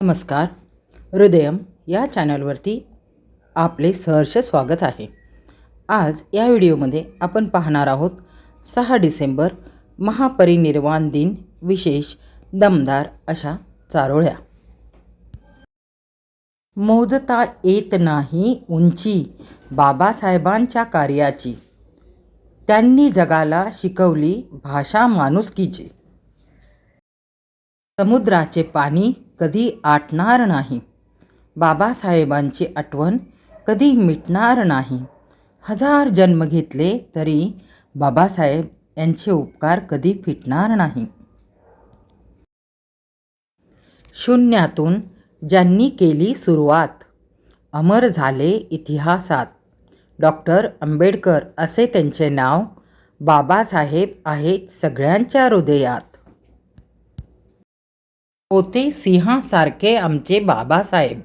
नमस्कार. हृदयम या चॅनलवरती आपले सहर्ष स्वागत आहे. आज या व्हिडिओमध्ये आपण पाहणार आहोत 6 डिसेंबर महापरिनिर्वाण दिन विशेष दमदार अशा चारोळ्या. मोजता येत नाही उंची बाबासाहेबांच्या कार्याची, त्यांनी जगाला शिकवली भाषा माणुसकीची. समुद्राचे पाणी कधी आटणार नाही, बाबासाहेबांची आठवण कधी मिटणार नाही. 1000 जन्म घेतले तरी बाबासाहेब यांचे उपकार कधी फिटणार नाही. शून्यातून ज्यांनी केली सुरुवात, अमर झाले इतिहासात. डॉक्टर आंबेडकर असे त्यांचे नाव, बाबासाहेब आहेत सगळ्यांच्या हृदयात. होते सिंहासारखे आमचे बाबासाहेब,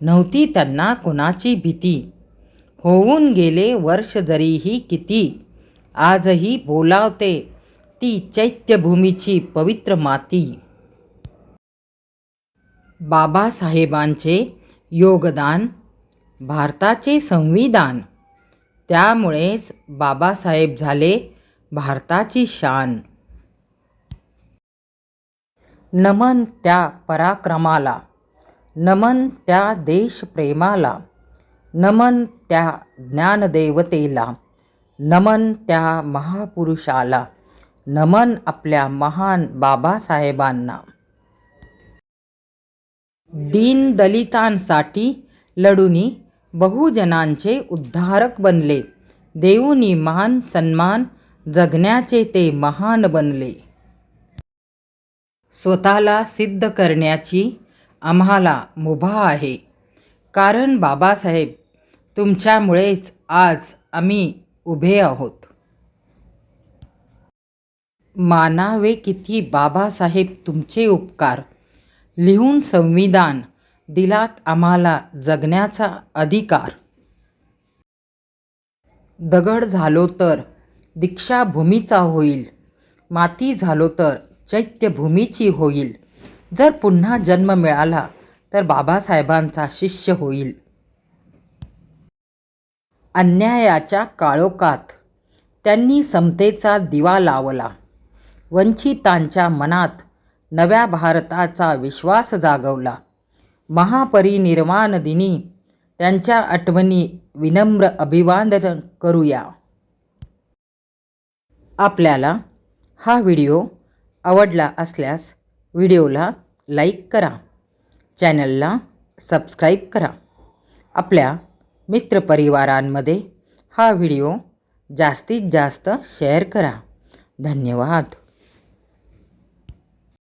नव्हती त्यांना कुणाची भीती. होऊन गेले वर्ष जरीही किती, आजही बोलावते ती चैत्यभूमीची पवित्र माती. बाबासाहेबांचे योगदान भारताचे संविधान, त्यामुळेच बाबासाहेब झाले भारताची शान. नमन त्या पराक्रमाला, नमन त्या देशप्रेमाला, नमन त्या ज्ञानदेवतेला, नमन त्या महापुरुषाला, नमन आपल्या महान बाबासाहेबांना. दीनदलितांसाठी लढूनी बहुजनांचे उद्धारक बनले, देऊनी मान सन्मान जगण्याचे ते महान बनले. स्वतःला सिद्ध करण्याची आम्हाला मुभा आहे, कारण बाबासाहेब तुमच्यामुळेच आज आम्ही उभे आहोत. मानावे किती बाबासाहेब तुमचे उपकार, लिहून संविधान दिलात आम्हाला जगण्याचा अधिकार. दगड झालो तर दीक्षाभूमीचा होईल, माती झालो तर चैत्यभूमीची होईल. जर पुन्हा जन्म मिळाला तर बाबासाहेबांचा शिष्य होईल. अन्यायाच्या काळोखात त्यांनी समतेचा दिवा लावला, वंचितांच्या मनात नव्या भारताचा विश्वास जागवला. महापरिनिर्वाण दिनी त्यांच्या आठवणी विनम्र अभिवादन करूया. आपल्याला हा व्हिडिओ आवडला असल्यास व्हिडिओला लाईक करा, चॅनलला सबस्क्राईब करा. आपल्या मित्रपरिवारांमध्ये हा व्हिडिओ जास्तीत जास्त शेअर करा. धन्यवाद.